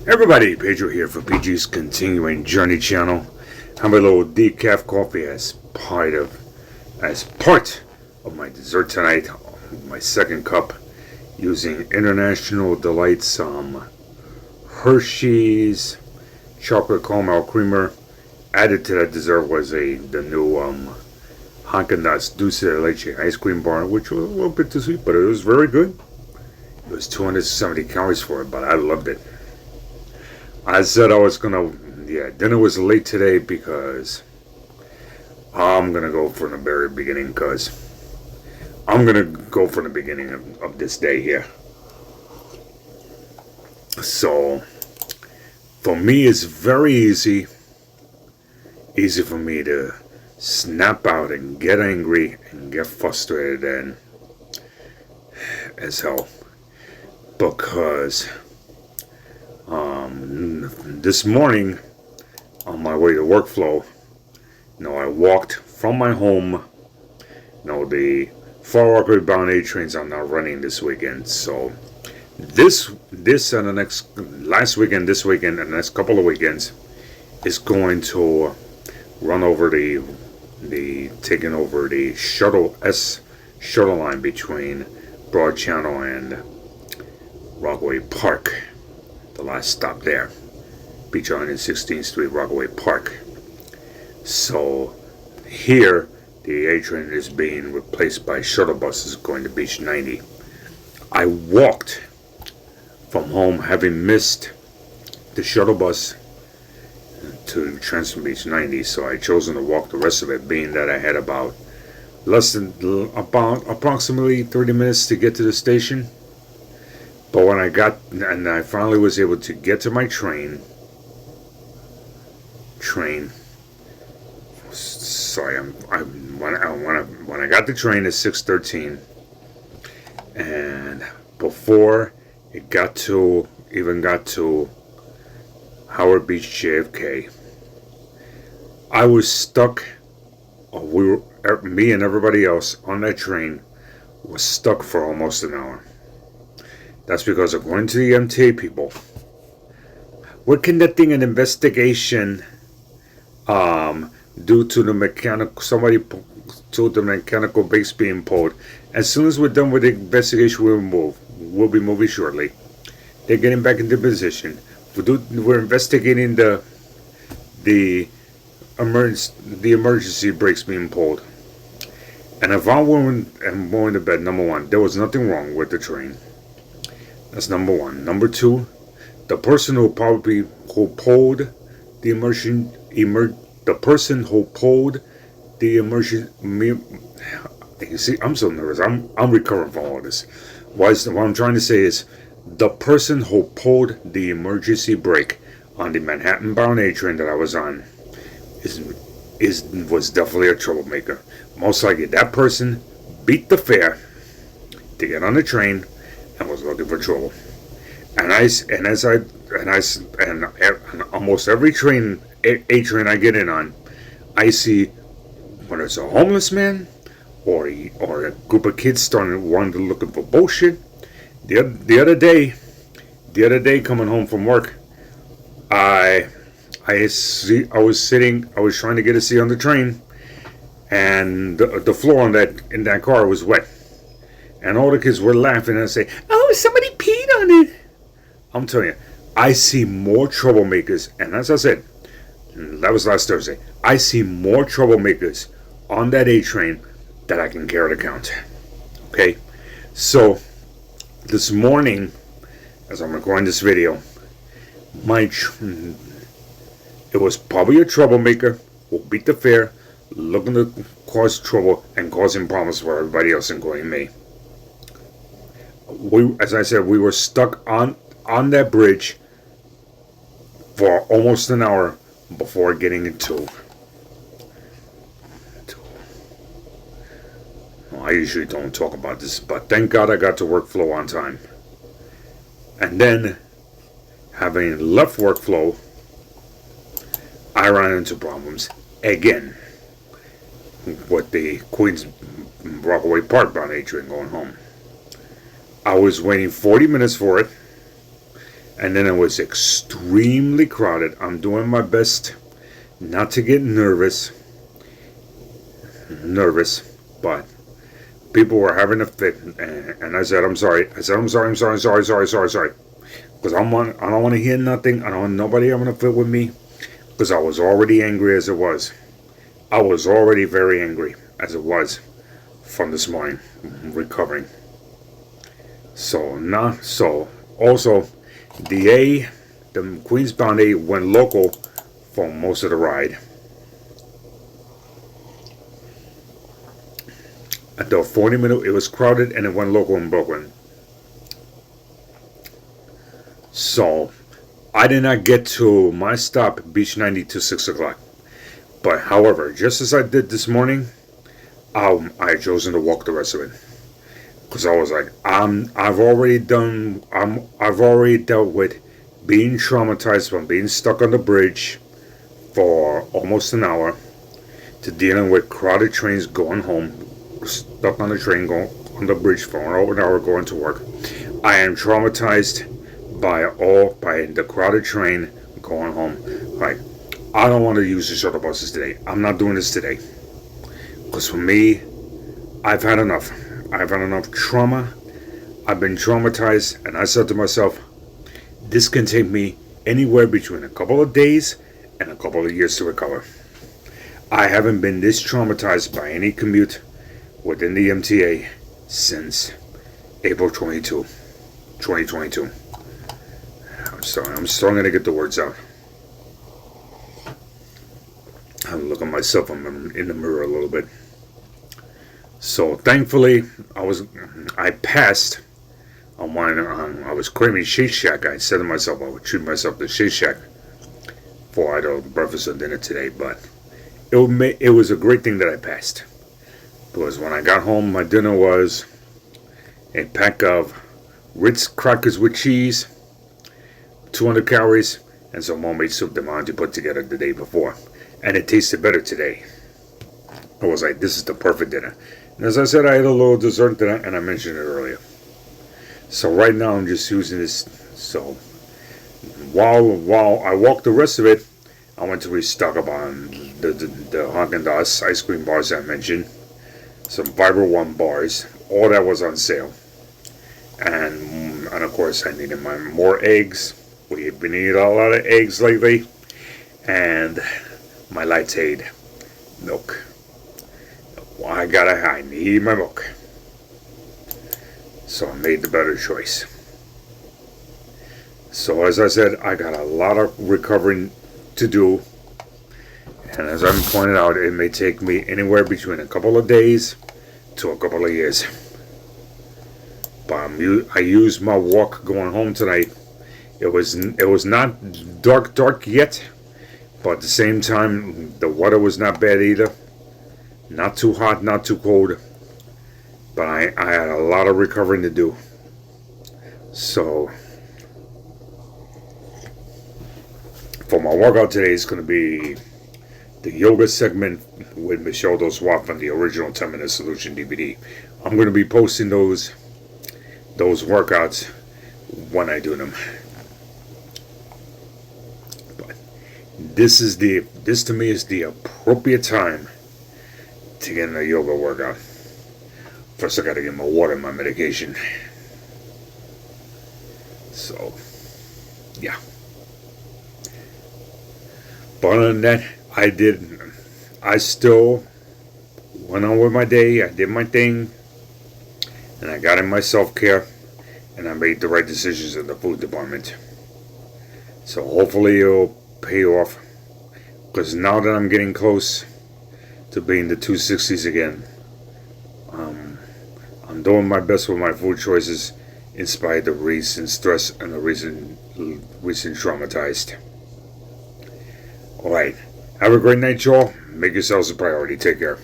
Everybody, Pedro here for PG's Continuing Journey channel. Have a little decaf coffee as part of my dessert tonight. My second cup, using International Delights Hershey's chocolate caramel creamer. Added to that dessert was the new Haagen-Dazs Dulce de Leche ice cream bar, which was a little bit too sweet, but it was very good. It was 270 calories for it, but I loved it. I said I was gonna, dinner was late today because I'm gonna go from the very beginning, because I'm gonna go from the beginning of this day here. So, for me, it's very easy for me to snap out and get angry and get frustrated and as hell, because this morning on my way to workflow, I walked from my home. The Far Rockaway bound A trains are not running this weekend, so this and the last weekend, this weekend, and the next couple of weekends is going to run over taking over the shuttle line between Broad Channel and Rockaway Park. The last stop there, Beach 116th Street, Rockaway Park. So here, the A train is being replaced by shuttle buses going to Beach 90. I walked from home, having missed the shuttle bus to transfer Beach 90, so I chosen to walk the rest of it, being that I had about approximately 30 minutes to get to the station. But when I finally was able to get to my train. Sorry, when I got the train at 6:13, and before it got to Howard Beach JFK, I was stuck. Me and everybody else on that train was stuck for almost an hour. That's because, according to the MTA people, we're conducting an investigation due to the mechanical brakes being pulled. As soon as we're done with the investigation, we'll be moving shortly. They're getting back into position. We're investigating the emergency brakes being pulled. And if I'm going to bed, number one, there was nothing wrong with the train. That's number one. Number two, the person who pulled the emergency. You see, I'm so nervous. I'm recovering from all this. What I'm trying to say is, the person who pulled the emergency brake on the Manhattan-bound A train that I was on was definitely a troublemaker. Most likely, that person beat the fare to get on the train and was looking for trouble. And almost every train, A train I get in on, I see whether it's a homeless man or a group of kids looking for bullshit. The other day, coming home from work, I was trying to get a seat on the train, and the floor in that car was wet. And all the kids were laughing and say, "Oh, somebody peed on it." I'm telling you, I see more troublemakers. And as I said, that was last Thursday, I see more troublemakers on that A train that I can care to count. Okay? So, this morning, as I'm recording this video, it was probably a troublemaker who beat the fare, looking to cause trouble and causing problems for everybody else, including me. As I said, we were stuck on that bridge for almost an hour before getting into. Well, I usually don't talk about this, but thank God I got to workflow on time. And then, having left workflow, I ran into problems again with the Queens Rockaway Park bound A train going home. I was waiting 40 minutes for it, and then it was extremely crowded. I'm doing my best not to get nervous, but people were having a fit, and I said, I'm sorry. I said, I'm sorry. Because I don't want to hear nothing. I don't want nobody having a fit with me. Because I was already angry as it was. I was already very angry as it was from this morning, recovering. Also, the Queensbound A went local for most of the ride. At the 40-minute, it was crowded and it went local in Brooklyn. So, I did not get to my stop, Beach 90, till 6 o'clock. But, however, just as I did this morning, I had chosen to walk the rest of it. Because I was like, I've already dealt with being traumatized from being stuck on the bridge for almost an hour, to dealing with crowded trains going home, stuck on the train going on the bridge for over an hour going to work. I am traumatized by the crowded train going home. Like, I don't want to use the shuttle buses today. I'm not doing this today. Because for me, I've had enough. I've had enough trauma. I've been traumatized, and I said to myself, this can take me anywhere between a couple of days and a couple of years to recover. I haven't been this traumatized by any commute within the MTA since April 2022. I'm sorry, I'm still going to get the words out. I'm looking at myself in the mirror a little bit. So thankfully, I passed on one. I was craving Shake Shack. I said to myself I would treat myself to Shake Shack for either breakfast or dinner today. But it was a great thing that I passed, because when I got home, my dinner was a pack of Ritz crackers with cheese, 200 calories, and some homemade soup that my auntie put together the day before, and it tasted better today. I was like, this is the perfect dinner. And as I said, I had a little dessert dinner, and I mentioned it earlier. So right now I'm just using this. So while I walked the rest of it, I went to restock upon the Haagen-Dazs ice cream bars I mentioned, some Fiber One bars. All that was on sale, and of course I needed more eggs. We've been eating a lot of eggs lately, and my Liteade milk. I need my milk. So I made the better choice. So as I said, I got a lot of recovering to do. And as I pointed out, it may take me anywhere between a couple of days to a couple of years. But I used my walk going home tonight. It was not dark yet, but at the same time, the weather was not bad either. Not too hot, not too cold. But I had a lot of recovering to do. So, for my workout today, it's going to be the yoga segment with Michelle Doswa from the original 10-Minute Solution DVD. I'm going to be posting those workouts when I do them. But this to me is the appropriate time to get in a yoga workout. First, I got to get my water and my medication. So, yeah. But other than that, I still went on with my day. I did my thing, and I got in my self-care, and I made the right decisions in the food department. So hopefully it'll pay off, because now that I'm getting close to being the 260s again, I'm doing my best with my food choices in spite of the recent stress and the recent traumatized. Alright, have a great night, y'all. Make yourselves a priority. Take care.